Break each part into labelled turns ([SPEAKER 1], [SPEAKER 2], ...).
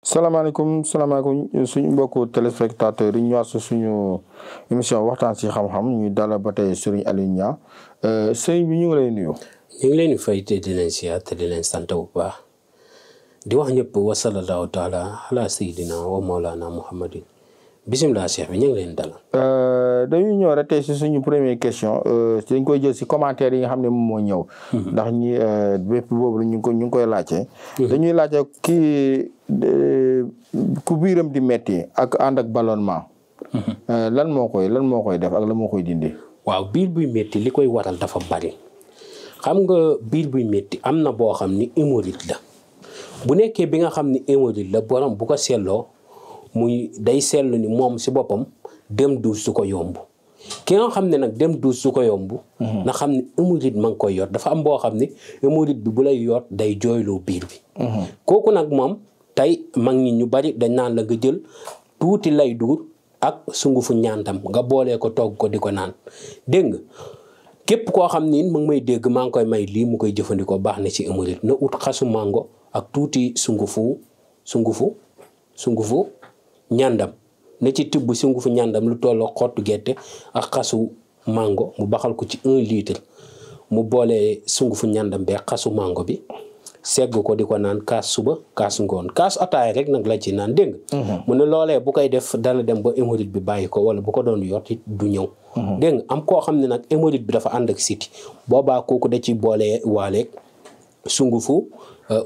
[SPEAKER 1] salaamaaleykum suñu mbokku téléspectateurs yi ñu ñëwaat suñu émission waxtaan ci xam-xam ñu dalal ba tey Serigne Aliou Niang sëriñ bi ñu ngi lay nuyu.
[SPEAKER 2] ñu ngi leen di fay te di leen siyaar te di leen sant bu baax di wax ñëpp wa sallallahu taala ala sayyidina wa mawlana muhammadin bisimilah cheikh bi ñu ngi leen dalal.
[SPEAKER 1] dañuy ñëw rek tey si suñu première question dañ koy jël si commentaire yi nga xam ne moom moo ñëw. ndax ñi bépp boobu ñu ngi koy laajte. dañuy laajte kii ku biiram di metti ak ànd ak ballonnement. lan moo koy def ak lan moo koy dindi.
[SPEAKER 2] waaw biir buy metti li koy waral dafa bari xam nga biir buy metti am na boo xam ni hémorroïde la bu nekkee bi nga xam ni hémorroïde la borom bu ko seetloo muy day seetlu ni moom si boppam dem duus su ko yomb ki nga xam ne nag dem duus su ko yomb. na xam ne hémorroïde ma ngi koy yor dafa am boo xam ne hémorroïde bi bu lay yor day jooyloo biir bi. kooku nag moom tey mag ñi ñu bari dañ naan la nga jël tuuti lay duur ak sungufu ñaantam nga boolee ko togg ko di ko naan dégg nga képp koo xam ni mu ngi may dégg maa ngi koy may lii mu koy jëfandikoo baax na ci hémorroïde na ut xasu mango ak tuuti sungufu ñandam na ci tibb sungufu ñandam lu tolloo xottu gerte ak xasu mango mu baxal ko ci 1 litre mu boole sungufu ñandam bee xasu mango bi segg ko di ko naan kaas suba kaas ngoon kaas ataay rek nag la ci naan dégg nga mu ne loolee bu koy def dana dem ba hémorroïde bi bàyyi ko wala bu ko doon yor it du ñëw dégg nga am koo xam ne nag hémorroïde bi dafa ànd ak siti boobaa kooku da ci boole waaleeg sungufu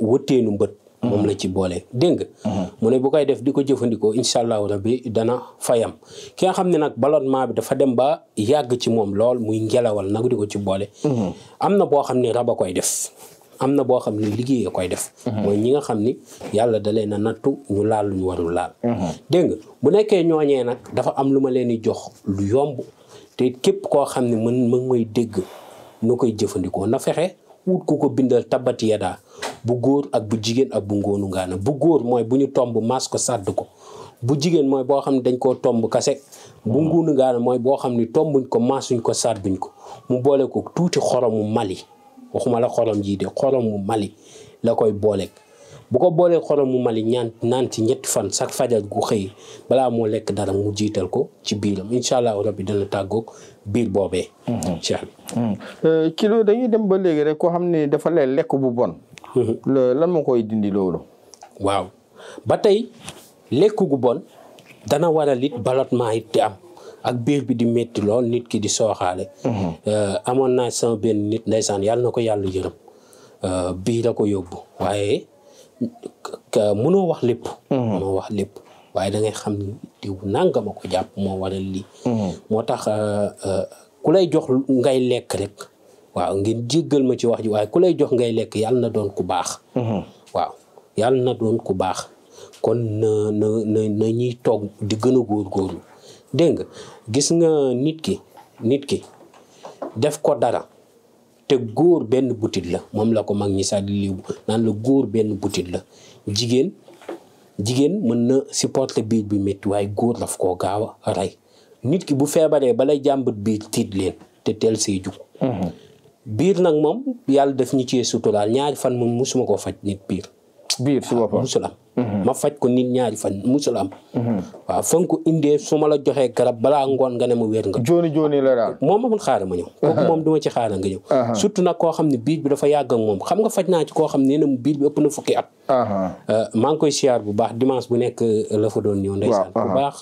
[SPEAKER 2] wëtteenu mbët moom la ci boole dégg nga mu ne bu koy def di ko jëfandikoo incha allahu rabbi dana fayam ki nga xam ne nag ballonnement bi dafa dem ba yàgg ci moom lool muy ngelawal nag di ko ci boole am na boo xam ne rab a koy def am na boo xam ne liggéey a koy def mooy ñi nga xam ni yàlla da leen a nattu ñu laal lu ñu warul laal dégg nga bu nekkee ñooñee nag dafa am lu ma leen di jox lu yomb te képp koo xam ne mën may dégg nu koy jëfandikoo na fexe wut ku ko bindal tabbat yadaa bu góor ak bu jigéen ak bu ngóonu ngaana bu góor mooy bu ñu tomb maas ko sàdd ko bu jigéen mooy boo xam ne dañ koo tomb kase bu ngóonu ngaana mooy boo xam ne tombuñ ko maasuñ ko sàdduñ ko mu boole ko tuuti xoromu Mali waxuma la xorom jii de xoromu Mali la koy booleeg bu ko boolee xoromu Mali naan ci 3 fan sax fajar gu xëy balaa moo lekk dara mu jiital ko ci biiram incha allah rabbi dana tàggoog biir boobee. cheikh bi.
[SPEAKER 1] kilo dañuy dem ba léegi rek koo xam ne dafa lay lekk bu bon. lan moo koy dindi loolu.
[SPEAKER 2] waaw ba tey lekk gu bon dana waral it ballonnement it di am ak biir bi di métti lool nit ki di sooxaale. amoon naa sama benn nit ndeysaan yàlla na ko yàlla yërëm bii la ko yóbbu waaye mënoo wax lépp. mënoo wax lépp waaye da ngay xam ni diw nanga ma ko jàpp moo waral lii. moo tax ku lay jox ngay lekk rek. waaw ngeen jéggal ma ci wax ji waaye ku lay jox ngay lekk yàlla na doon ku baax. waaw yàlla na doon ku baax kon na ñuy toog di gën a góorgóorlu dégg nga gis nga nit ki def ko dara te góor benn butit la moom la ko mag ñi sax di liw naan la góor benn butit la jigéen mën na supporter biir bi métti waaye góor daf koo gaaw a rey nit ki bu feebaree balay jàmbat biir tiit leen te teel see jug. biir nag moom yàlla def ñu cee suturaal 2 fan moom musuma koo faj nit biir si boppam musul am ma faj ko nit 2 fan musul am waaw fa nga ko indee su ma la joxee garab balaa ngoon nga ne ma wér nga
[SPEAKER 1] jooni la daal
[SPEAKER 2] moom amul xaaral ma ñëw kooku moom duma ci xaaral nga ñëw surtout nag koo xam ne biir bi dafa yàgg ak moom xam nga faj naa ci koo xam ne nee na biir bi ëpp na fukki at maa ngi koy siyaar bu baax dimanche bu nekk la fa doon ñëw ndeysaan bu baax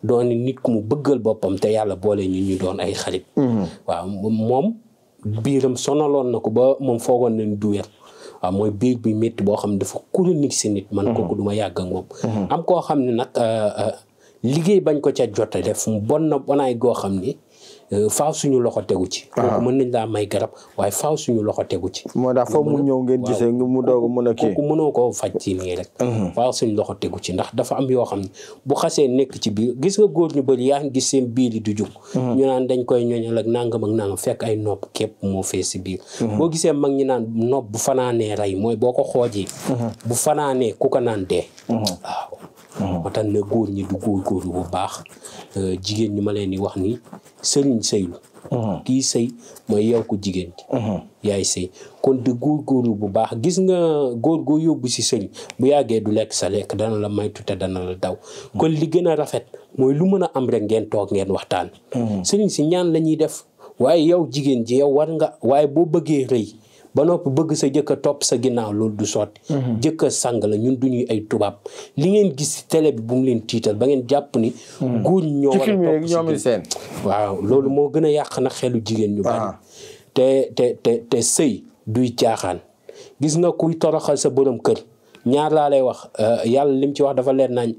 [SPEAKER 2] doon nit ku mu bëggal boppam te yàlla boole ñu doon ay xarit waaw moom biiram sonaloon na ko ba moom foogoon nañ du wér waaw mooy biir bi métti boo xam ne dafa chronique si nit man kooku du ma yàgg ak moom am koo xam ne nag liggéey bañ ko ca jote def mu bon na bonaay goo xam ni faaw suñu loxo tegu ci. kooku mën nañ laa may garab waaye faaw suñu loxo tegu ci.
[SPEAKER 1] moo tax foofu mu ñëw ngeen gisee mu doog a mën a kii.
[SPEAKER 2] kooku mënoo koo faj ci nii rek. faaw suñu loxo tegu ci ndax dafa am yoo xam ne bu xasee nekk ci biir gis nga góor ñu bëri yaa ngi gis seen biir yi du jug. ñu naan dañ koy ñoñal ak nangam ak nangam fekk ay nopp képp moo fee si biir. boo gisee mag ñi naan nopp bu fanaanee rey mooy boo ko xoojee. bu fanaanee ku ko naan dee. waaw. moo tax ne góor ñi du góorgóorlu bu baax jigéen ñi ma leen di wax ni sëriñ sëylu kii sëy mooy yow ko jigéen ji yaay sëy kon di góorgóorlu bu baax gis nga góor goo yóbbu si sëriñ bu yàggee du lekk sa lekk dana la maytu te dana la daw kon li gën a rafet mooy lu mën a am rek ngeen toog ngeen waxtaan sëriñ si ñaan la ñuy def waaye yow jigéen ji yow war nga waaye boo bëggee rëy ba noppi bëgg sa jëkkër topp sa ginnaaw loolu du sotti jëkkër sang la ñun duñuy ay tubaab li ngeen gis ci télé bi bu mu leen tiital ba ngeen jàpp ni góor ñoo war a topp
[SPEAKER 1] seen
[SPEAKER 2] waaw loolu moo gën a yàq na xelu jigéen ñu bari te sëy duy caaxaan gis nga kuy toroxal sa borom kër ñaar laa lay wax yàlla lim ci wax dafa leer nañ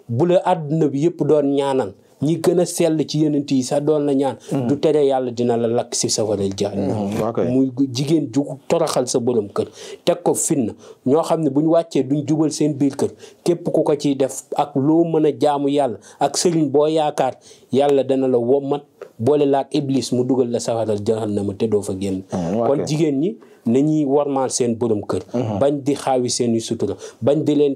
[SPEAKER 2] bu la àdduna bi yëpp doon ñaanal ñi gën a sell ci yenent yi sax doon la ñaan du tere yàlla dina la lakk si sa waral jahannam muy jigéen ju toroxal sa borom kër teg ko fitna ñoo xam ne bu ñu wàccee duñ jubal seen biir kër képp ku ko ciy def ak loo mën a jaamu yàlla ak sëriñ boo yaakaar yàlla dana la wommat boole la ak iblis mu dugal la sa waral jahannam te doo fa génn kon jigéen ñi nañuy warmaal seen borom kër bañ di xaawi seen yu sutura bañ di leen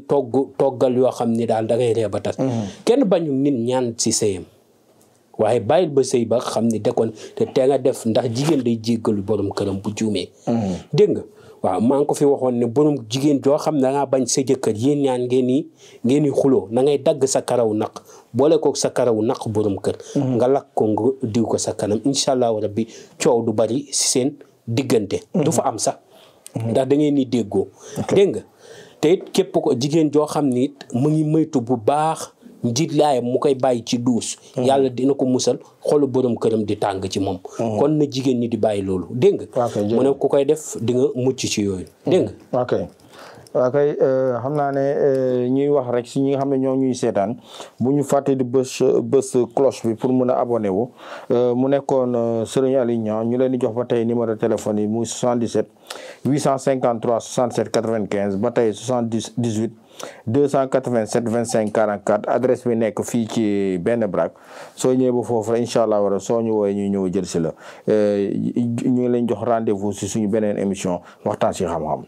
[SPEAKER 2] toggal yoo xam ni daal da ngay ree ba tas kenn bañu nit ñaan si sëyam waaye bàyyil ba sëy ba xam ni dekkoon te tee nga def ndax jigéen day jéggalu borom këram bu juumee dégg nga waaw maa ngi ko fi waxoon ne borom jigéen joo xam ne dangaa bañ sa jëkkër yéen ñaan ngeen ni xuloo na ngay dagg sa karaw naq boole ko sa karaw naq borom kër nga lakk ko nga diw ko sa kanam incha allahu rabbi coow du bari si seen diggante du fa am sax ndax da ngeen ni déggoo dégg nga te it képp ko jigéen joo xam ni it mu ngi moytu bu baax njiit laayam mu koy bàyyi ci duus yàlla dina ko musal xolu borom këram di tàng ci moom kon na jigéen ñi di bàyyi loolu dégg nga mu ne ku koy def di nga mucc ci yooyu dégg nga
[SPEAKER 1] waaw kay xam naa ne ñuy wax rek si ñi nga xam ne ñoo ñuy seetaan bu ñu fàtte di bës cloche bi pour mën a abonné wu mu nekkoon Serigne Aliou Niang ñu leen di jox ba tey numéro de téléphone yi muy 77 853 67 95 ba tey 78 287 25 44 adresse bi nekk fii ci Benn Baraak soo ñëwee ba foofu rek incha allah wala soo ñu woowee ñu ñëw jël si la ñu ngi leen jox rendez-vous si suñu beneen émission waxtaan si xam-xam.